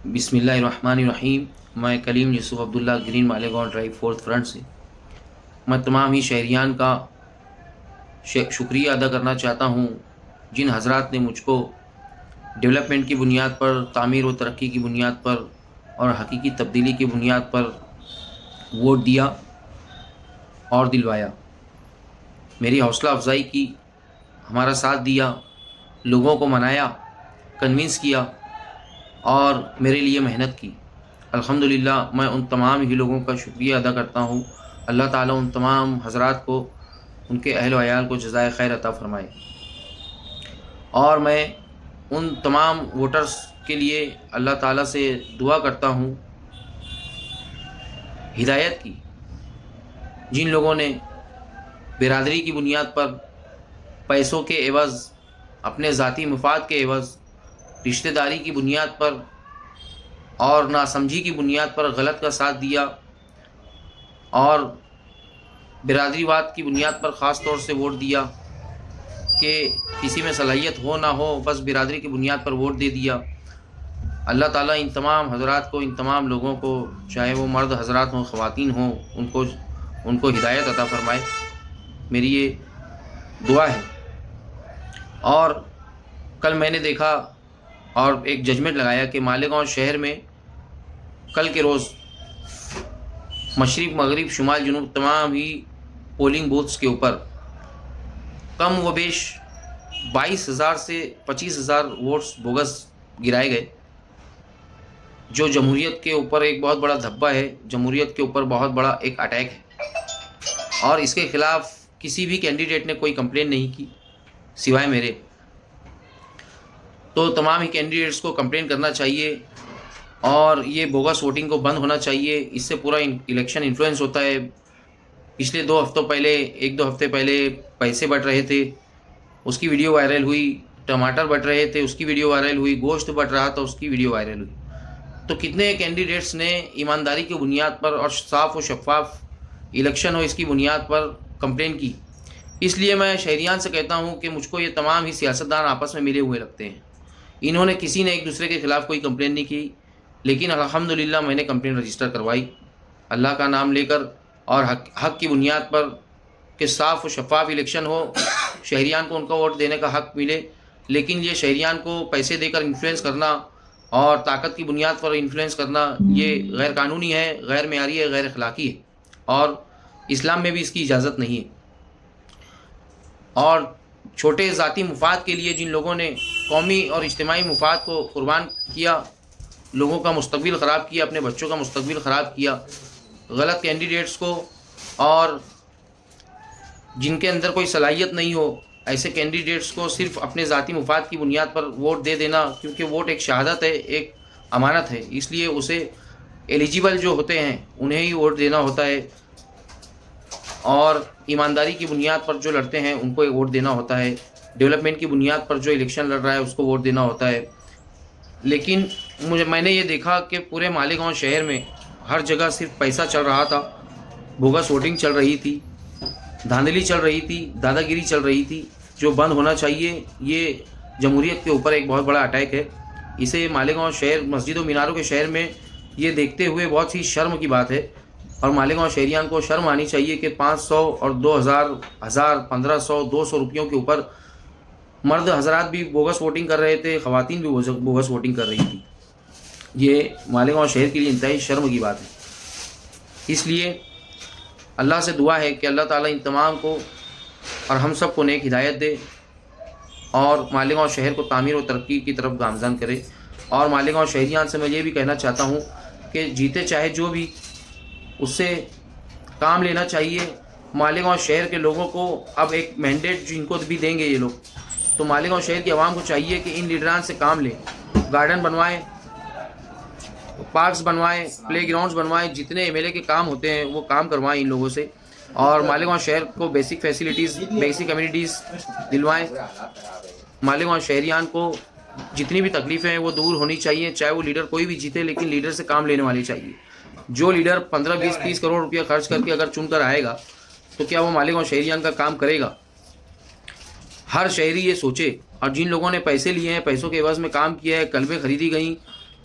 بسم اللہ الرحمن الرحیم۔ میں Kaleem Yusuf Abdullah green Malegaon drive fourth front سے میں تمام ہی شہریان کا شکریہ ادا کرنا چاہتا ہوں جن حضرات نے مجھ کو ڈیولپمنٹ کی بنیاد پر، تعمیر و ترقی کی بنیاد پر اور حقیقی تبدیلی کی بنیاد پر ووٹ دیا اور دلوایا، میری حوصلہ افزائی کی، ہمارا ساتھ دیا، لوگوں کو منایا، کنونس کیا اور میرے لیے محنت کی۔ الحمدللہ میں ان تمام ہی لوگوں کا شکریہ ادا کرتا ہوں۔ اللہ تعالیٰ ان تمام حضرات کو، ان کے اہل و عیال کو جزائے خیر عطا فرمائے۔ اور میں ان تمام ووٹرز کے لیے اللہ تعالیٰ سے دعا کرتا ہوں ہدایت کی، جن لوگوں نے برادری کی بنیاد پر، پیسوں کے عوض، اپنے ذاتی مفاد کے عوض، رشتہ داری کی بنیاد پر اور ناسمجھی کی بنیاد پر غلط کا ساتھ دیا اور برادری واد کی بنیاد پر خاص طور سے ووٹ دیا کہ کسی میں صلاحیت ہو نہ ہو، بس برادری کی بنیاد پر ووٹ دے دیا۔ اللہ تعالیٰ ان تمام حضرات کو، ان تمام لوگوں کو، چاہے وہ مرد حضرات ہوں، خواتین ہوں، ان کو ہدایت عطا فرمائے، میری یہ دعا ہے۔ اور کل میں نے دیکھا اور ایک ججمنٹ لگایا کہ مالیگاؤں شہر میں کل کے روز مشرق، مغرب، شمال، جنوب تمام ہی پولنگ بوتھس کے اوپر کم و بیش 22,000 سے 25,000 ووٹس بوگس گرائے گئے، جو جمہوریت کے اوپر ایک بہت بڑا دھبہ ہے، جمہوریت کے اوپر بہت بڑا ایک اٹیک ہے، اور اس کے خلاف کسی بھی کینڈیڈیٹ نے کوئی کمپلین نہیں کی سوائے میرے۔ تو تمام ہی کینڈیڈیٹس کو کمپلین کرنا چاہیے اور یہ بوگس ووٹنگ کو بند ہونا چاہیے، اس سے پورا الیکشن انفلوئنس ہوتا ہے۔ پچھلے 2 ہفتوں پہلے، 1-2 ہفتے پہلے پیسے بٹ رہے تھے، اس کی ویڈیو وائرل ہوئی، ٹماٹر بٹ رہے تھے، اس کی ویڈیو وائرل ہوئی، گوشت بٹ رہا تھا، اس کی ویڈیو وائرل ہوئی۔ تو کتنے کینڈیڈیٹس نے ایمانداری کی بنیاد پر اور صاف و شفاف الیکشن ہو اس کی بنیاد پر کمپلین کی۔ اس لیے میں شہریان سے کہتا ہوں کہ مجھ کو یہ تمام ہی سیاستدان آپس میں ملے ہوئے لگتے ہیں، انہوں نے کسی نے ایک دوسرے کے خلاف کوئی کمپلین نہیں کی، لیکن الحمدللہ میں نے کمپلین رجسٹر کروائی اللہ کا نام لے کر، اور حق کی بنیاد پر کہ صاف و شفاف الیکشن ہو، شہریان کو ان کا ووٹ دینے کا حق ملے۔ لیکن یہ شہریان کو پیسے دے کر انفلوئنس کرنا اور طاقت کی بنیاد پر انفلوئنس کرنا، یہ غیر قانونی ہے، غیر معیاری ہے، غیر اخلاقی ہے، اور اسلام میں بھی اس کی اجازت نہیں ہے۔ اور چھوٹے ذاتی مفاد کے لیے جن لوگوں نے قومی اور اجتماعی مفاد کو قربان کیا، لوگوں کا مستقبل خراب کیا، اپنے بچوں کا مستقبل خراب کیا، غلط کینڈیڈیٹس کو اور جن کے اندر کوئی صلاحیت نہیں ہو، ایسے کینڈیڈیٹس کو صرف اپنے ذاتی مفاد کی بنیاد پر ووٹ دے دینا، کیونکہ ووٹ ایک شہادت ہے، ایک امانت ہے، اس لیے اسے ایلیجیبل جو ہوتے ہیں انہیں ہی ووٹ دینا ہوتا ہے، اور ایمانداری کی بنیاد پر جو لڑتے ہیں ان کو ووٹ دینا ہوتا ہے، ڈیولپمنٹ کی بنیاد پر جو الیکشن لڑ رہا ہے اس کو ووٹ دینا ہوتا ہے۔ لیکن میں نے یہ دیکھا کہ پورے مالیگاؤں شہر میں ہر جگہ صرف پیسہ چل رہا تھا، بوگس ووٹنگ چل رہی تھی، دھاندلی چل رہی تھی، دادا گیری چل رہی تھی، جو بند ہونا چاہیے۔ یہ جمہوریت کے اوپر ایک بہت بڑا اٹیک ہے، اسے مالیگاؤں شہر، مسجد و میناروں کے شہر میں یہ دیکھتے ہوئے بہت ہی شرم کی بات ہے، اور مالیگاؤں شہریان کو شرم آنی چاہیے کہ 500 اور 2000، 1500، 200 روپیوں کے اوپر مرد حضرات بھی بوگس ووٹنگ کر رہے تھے، خواتین بھی بوگس ووٹنگ کر رہی تھی۔ یہ مالیگاؤں شہر کے لیے انتہائی شرم کی بات ہے۔ اس لیے اللہ سے دعا ہے کہ اللہ تعالیٰ ان تمام کو اور ہم سب کو نیک ہدایت دے، اور مالیگاؤں شہر کو تعمیر و ترقی کی طرف گامزن کرے۔ اور مالیگاؤں شہریان سے میں یہ بھی کہنا چاہتا ہوں کہ جیتے چاہے جو بھی، اس سے کام لینا چاہیے۔ مالیگاؤں شہر کے لوگوں کو اب ایک مینڈیٹ جن کو بھی دیں گے یہ لوگ، تو مالیگاؤں شہر کی عوام کو چاہیے کہ ان لیڈران سے کام لیں، گارڈن بنوائیں، پارکس بنوائیں، پلے گراؤنڈز بنوائیں، جتنے ایم ایل اے کے کام ہوتے ہیں وہ کام کروائیں ان لوگوں سے، اور مالیگاؤں شہر کو بیسک فیسلٹیز، بیسک کمیونٹیز دلوائیں۔ مالیگاؤں شہریان کو جتنی بھی تکلیفیں ہیں وہ دور ہونی چاہیے، چاہے وہ لیڈر کوئی بھی جیتے، لیکن لیڈر سے کام لینے والے چاہیے۔ جو لیڈر 15، 20، 30 کروڑ روپیہ خرچ کر کے اگر چن کر آئے گا تو کیا وہ مالیگاؤں شہریان کا کام کرے گا؟ ہر شہری یہ سوچے، اور جن لوگوں نے پیسے لیے ہیں، پیسوں کے عوض میں کام کیا ہے، کلبیں خریدی گئیں،